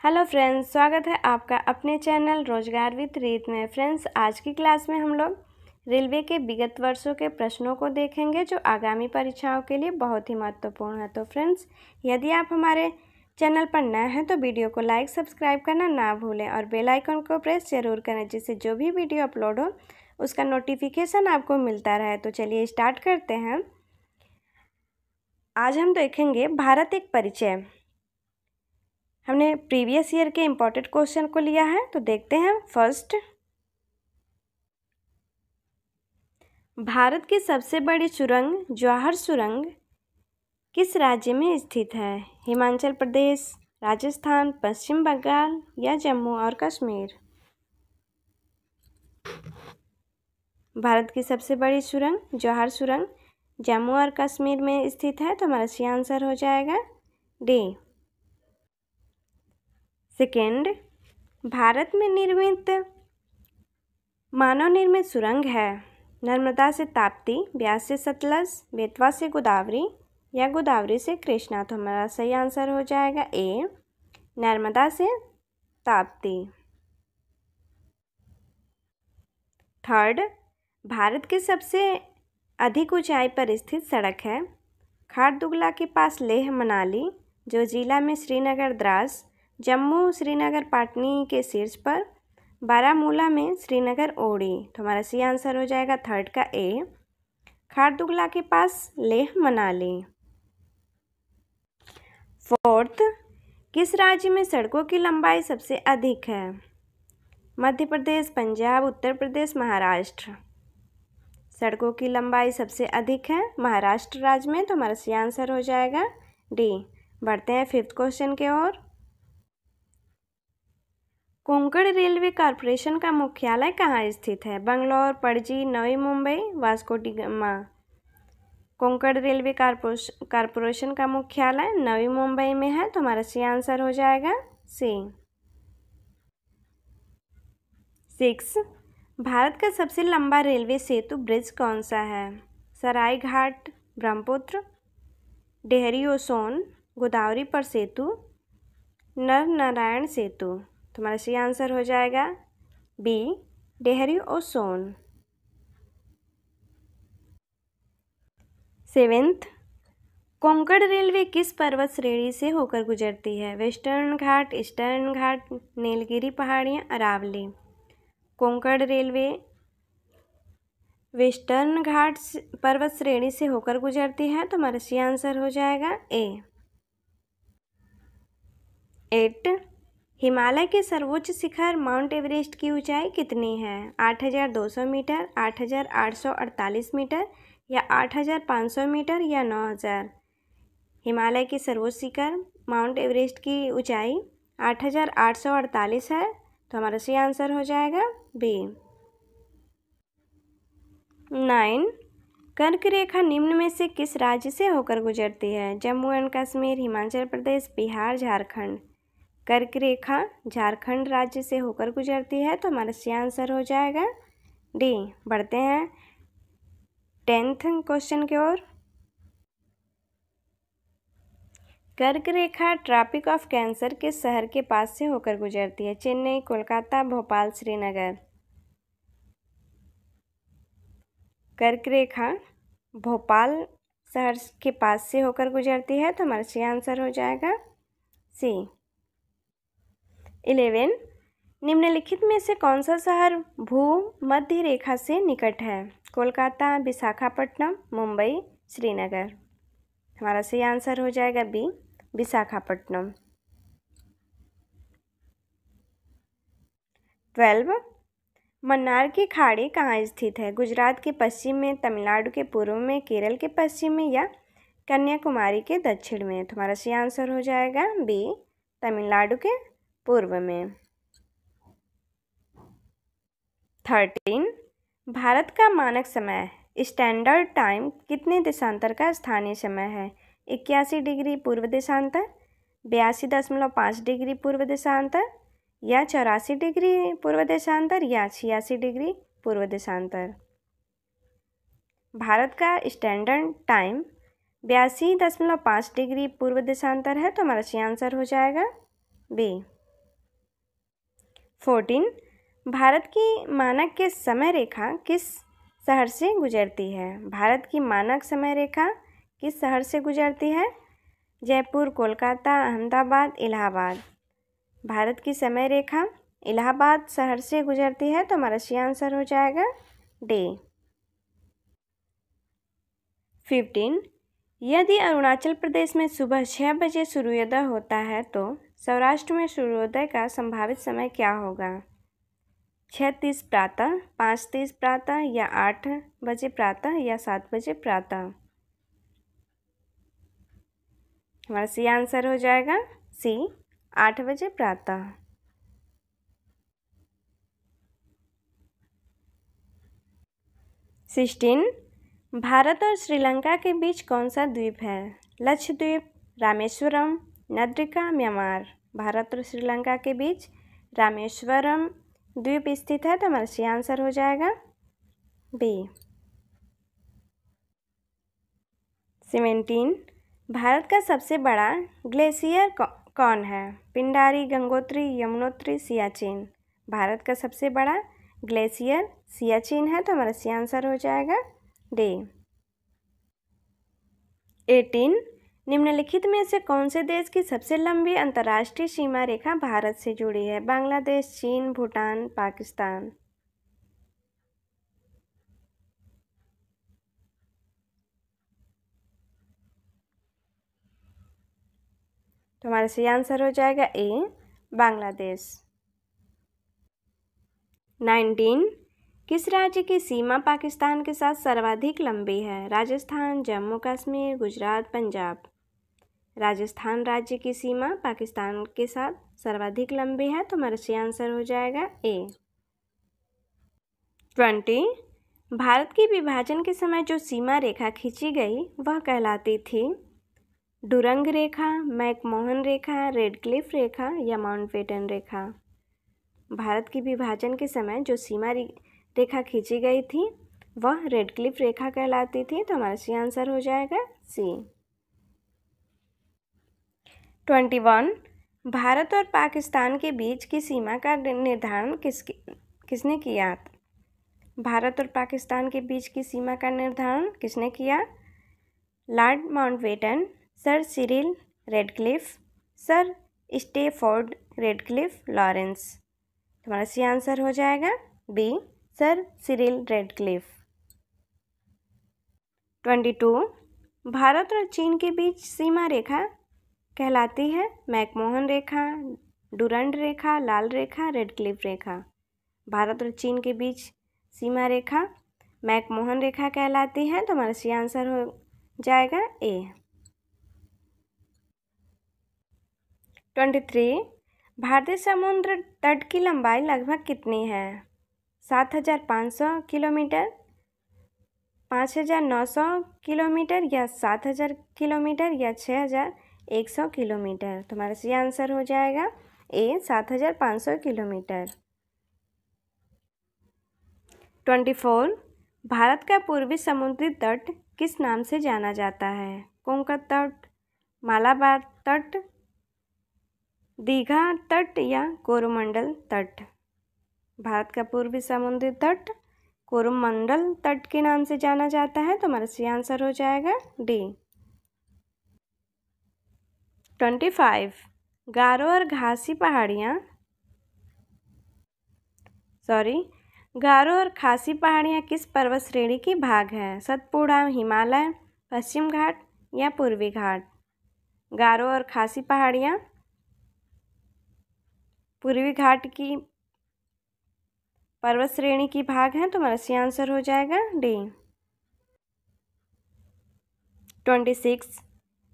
Hello friends, स्वागत है आपका अपने चैनल रोजगार विद रीत में। फ्रेंड्स, आज की क्लास में हम लोग रेलवे के विगत वर्षों के प्रश्नों को देखेंगे जो आगामी परीक्षाओं के लिए बहुत ही महत्वपूर्ण है। तो फ्रेंड्स, यदि आप हमारे चैनल पर नए हैं तो वीडियो को लाइक सब्सक्राइब करना ना भूलें और बेल आइकन को प्रेस जरूर करें, जिससे जो भी वीडियो अपलोड हो उसका नोटिफिकेशन आपको मिलता रहे। तो चलिए स्टार्ट करते हैं। आज हम देखेंगे भारत एक परिचय। हमने प्रीवियस ईयर के इम्पोर्टेंट क्वेश्चन को लिया है, तो देखते हैं। फर्स्ट, भारत की सबसे बड़ी सुरंग जवाहर सुरंग किस राज्य में स्थित है? हिमाचल प्रदेश, राजस्थान, पश्चिम बंगाल या जम्मू और कश्मीर? भारत की सबसे बड़ी सुरंग जवाहर सुरंग जम्मू और कश्मीर में स्थित है, तो हमारा सही आंसर हो जाएगा डी। सेकेंड, भारत में निर्मित मानव निर्मित सुरंग है? नर्मदा से ताप्ती, ब्यास से सतलज, बेतवा से गोदावरी या गोदावरी से कृष्णा? तो हमारा सही आंसर हो जाएगा ए, नर्मदा से ताप्ती। थर्ड, भारत के सबसे अधिक ऊंचाई पर स्थित सड़क है? खारदुगला के पास लेह मनाली, जो जिला में श्रीनगर द्रास, जम्मू श्रीनगर पाटनी के शीर्ष पर, बारामूला में श्रीनगर ओड़ी? तो हमारा सही आंसर हो जाएगा थर्ड का ए, खारदुगला के पास लेह मनाली। फोर्थ, किस राज्य में सड़कों की लंबाई सबसे अधिक है? मध्य प्रदेश, पंजाब, उत्तर प्रदेश, महाराष्ट्र? सड़कों की लंबाई सबसे अधिक है महाराष्ट्र राज्य में, तो हमारा सही आंसर हो जाएगा डी। बढ़ते हैं फिफ्थ क्वेश्चन की ओर। कोंकण रेलवे कॉरपोरेशन का मुख्यालय कहाँ स्थित है? बंगलौर, पणजी, नवी मुंबई, वास्को डी गामा? कोंकण रेलवे कॉरपोरेशन का मुख्यालय नवी मुंबई में है, तो हमारा सही आंसर हो जाएगा सी। 6, भारत का सबसे लंबा रेलवे सेतु ब्रिज कौन सा है? सराय घाट ब्रह्मपुत्र, डेहरी ओसोन, गोदावरी पर सेतु, नर नारायण सेतु? तुम्हारा सही आंसर हो जाएगा बी, डेहरी ओसोन। 7, कोंकण रेलवे किस पर्वत श्रेणी से होकर गुजरती है? वेस्टर्न घाट, ईस्टर्न घाट, नीलगिरी पहाड़ियाँ, अरावली? कोंकण रेलवे वेस्टर्न घाट पर्वत श्रेणी से होकर गुजरती है, तो हमारा सही आंसर हो जाएगा ए। 8, हिमालय के सर्वोच्च शिखर माउंट एवरेस्ट की ऊंचाई कितनी है? 8,200 मीटर, 8,848 मीटर या 8,500 मीटर या 9,000? हिमालय के सर्वोच्च शिखर माउंट एवरेस्ट की ऊंचाई 8,848 है, तो हमारा सही आंसर हो जाएगा बी। 9, कर्क रेखा निम्न में से किस राज्य से होकर गुजरती है? जम्मू एंड कश्मीर, हिमाचल प्रदेश, बिहार, झारखंड? कर्क रेखा झारखंड राज्य से होकर गुजरती है, तो हमारा सही आंसर हो जाएगा डी। बढ़ते हैं 10th क्वेश्चन की ओर। कर्क रेखा ट्रॉपिक ऑफ कैंसर के शहर के पास से होकर गुजरती है? चेन्नई, कोलकाता, भोपाल, श्रीनगर? कर्क रेखा भोपाल शहर के पास से होकर गुजरती है, तो हमारा सही आंसर हो जाएगा सी। 11, निम्नलिखित में से कौन सा शहर भूमध्य रेखा से निकट है? कोलकाता, विशाखापट्टनम, मुंबई, श्रीनगर? हमारा सही आंसर हो जाएगा बी, विशाखापट्टनम। 12, मन्नार की खाड़ी कहाँ स्थित है? गुजरात के पश्चिम में, तमिलनाडु के पूर्व में, केरल के पश्चिम में या कन्याकुमारी के दक्षिण में? तुम्हारा सही आंसर हो जाएगा बी, तमिलनाडु के पूर्व में। 13, भारत का मानक समय स्टैंडर्ड टाइम कितने देशांतर का स्थानीय समय है? 81 डिग्री पूर्व देशांतर, 82.5 डिग्री पूर्व देशांतर या 84 डिग्री पूर्व देशांतर या 86 डिग्री पूर्व देशांतर? भारत का स्टैंडर्ड टाइम 82.5 डिग्री पूर्व देशांतर है, तो हमारा सही आंसर हो जाएगा बी। 14 भारत की मानक के समय रेखा किस शहर से गुजरती है? भारत की मानक समय रेखा किस शहर से गुजरती है? जयपुर, कोलकाता, अहमदाबाद, इलाहाबाद। भारत की समय रेखा इलाहाबाद शहर से गुजरती है, तो हमारा सी आंसर हो जाएगा डी। 15 यदि अरुणाचल प्रदेश में सुबह 6 बजे सूर्योदय होता है तो सौराष्ट्र में सूर्योदय का संभावित समय क्या होगा? 6:30 प्रातः, 5:30 प्रातः या 8 बजे प्रातः या 7 बजे प्रातः। हमारा सी आंसर हो जाएगा सी, 8 बजे प्रातः। 16 भारत और श्रीलंका के बीच कौन सा द्वीप है? लक्षद्वीप, रामेश्वरम, नद्रिका, म्यांमार। भारत और श्रीलंका के बीच रामेश्वरम द्वीप स्थित है, तो हमारा सी आंसर हो जाएगा बी। 17 भारत का सबसे बड़ा ग्लेशियर कौन है? पिंडारी, गंगोत्री, यमुनोत्री, सियाचिन। भारत का सबसे बड़ा ग्लेशियर सियाचिन है, तो हमारा सी आंसर हो जाएगा डी। 18 निम्नलिखित में से कौन से देश की सबसे लंबी अंतर्राष्ट्रीय सीमा रेखा भारत से जुड़ी है? बांग्लादेश, चीन, भूटान, पाकिस्तान। तो हमारा सही आंसर हो जाएगा ए, बांग्लादेश। 19 किस राज्य की सीमा पाकिस्तान के साथ सर्वाधिक लंबी है? राजस्थान, जम्मू कश्मीर, गुजरात, पंजाब। राजस्थान राज्य की सीमा पाकिस्तान के साथ सर्वाधिक लंबी है, तो हमारा सही आंसर हो जाएगा ए। 20 भारत के विभाजन के समय जो सीमा रेखा खींची गई वह कहलाती थी डुरंग रेखा, मैकमोहन रेखा, रेडक्लिफ रेखा या माउंटबेटन रेखा। भारत के विभाजन के समय जो सीमा रेखा खींची गई थी वह रेडक्लिफ रेखा कहलाती थी, तो हमारा सही आंसर हो जाएगा सी। 21 भारत और पाकिस्तान के बीच की सीमा का निर्धारण किसने किया? भारत और पाकिस्तान के बीच की सीमा का निर्धारण किसने किया? Lord Mountbatten, sir Cyril Radcliffe, sir Stafford Radcliffe Lawrence. तुम्हारा सी आंसर हो जाएगा B, sir Cyril Radcliffe. 22 Bharat और चीन के बीच सीमा रेखा कहलाती है मैकमोहन रेखा, डुरंड रेखा, लाल रेखा, रेडक्लिफ रेखा। भारत और चीन के बीच सीमा रेखा मैकमोहन रेखा कहलाती है, तो हमारा सी आंसर हो जाएगा ए। 23 भारतीय समुद्र तट की लंबाई लगभग कितनी है? 7,500 किलोमीटर, 5,900 किलोमीटर या 7,000 किलोमीटर या 6,100 किलोमीटर। तुम्हारा सही आंसर हो जाएगा ए, 7,500 किलोमीटर। 24 भारत का पूर्वी समुद्री तट किस नाम से जाना जाता है? कोंकण तट, मालाबार तट, दीघा तट या कोरोमंडल तट। भारत का पूर्वी समुद्री तट कोरोमंडल तट के नाम से जाना जाता है, तो हमारा सही आंसर हो जाएगा डी। 25 गारो और खासी पहाड़ियाँ किस पर्वत श्रेणी की भाग है? सतपुड़ा, हिमालय, पश्चिम घाट या पूर्वी घाट। गारो और खासी पहाड़ियाँ पूर्वी घाट की पर्वत श्रेणी की भाग है, तो हमारा सही आंसर हो जाएगा डी। 26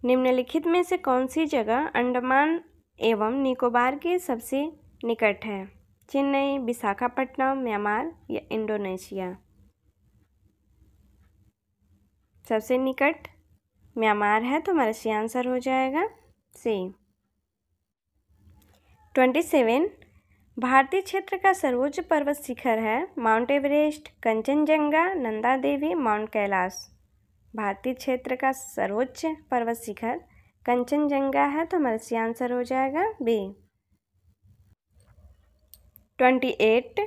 निम्नलिखित में से कौन सी जगह अंडमान एवं निकोबार के सबसे निकट है? चेन्नई, विशाखापट्टनम, म्यांमार या इंडोनेशिया। सबसे निकट म्यांमार है, तो हमारा सही आंसर हो जाएगा सी। 27 भारतीय क्षेत्र का सर्वोच्च पर्वत शिखर है mount Everest, Kanchenjunga, Nanda Devi, mount Kailash. भारतीय क्षेत्र का सर्वोच्च पर्वत शिखर कंचनजंगा है, तो हमारा सही आंसर हो जाएगा बी। 28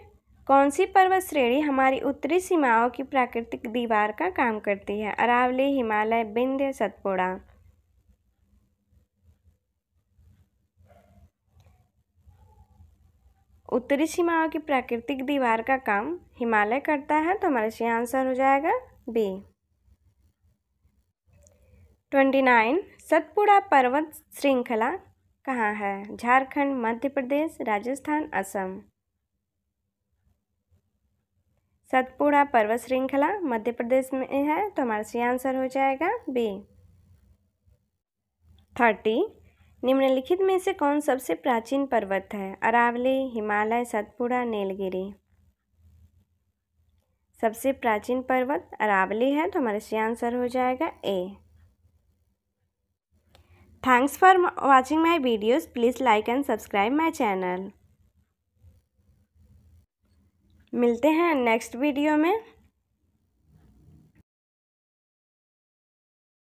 कौन सी पर्वत श्रेणी हमारी उत्तरी सीमाओं की प्राकृतिक दीवार का काम करती है? अरावली, हिमालय, विंध्य, सतपुड़ा। उत्तरी सीमाओं की प्राकृतिक दीवार का काम हिमालय करता है, तो हमारा सही आंसर हो जाएगा बी। 29 सतपुड़ा पर्वत श्रृंखला कहाँ है? झारखंड, मध्य प्रदेश, राजस्थान, असम। सतपुड़ा पर्वत श्रृंखला मध्य प्रदेश में है, तो हमारा सही आंसर हो जाएगा बी। 30 निम्नलिखित में से कौन सबसे प्राचीन पर्वत है? अरावली, हिमालय, सतपुड़ा, नीलगिरी। सबसे प्राचीन पर्वत अरावली है, तो हमारा सही आंसर हो जाएगा A. Thanks for watching my videos. Please like and subscribe my channel. मिलते हैं नेक्स्ट वीडियो में।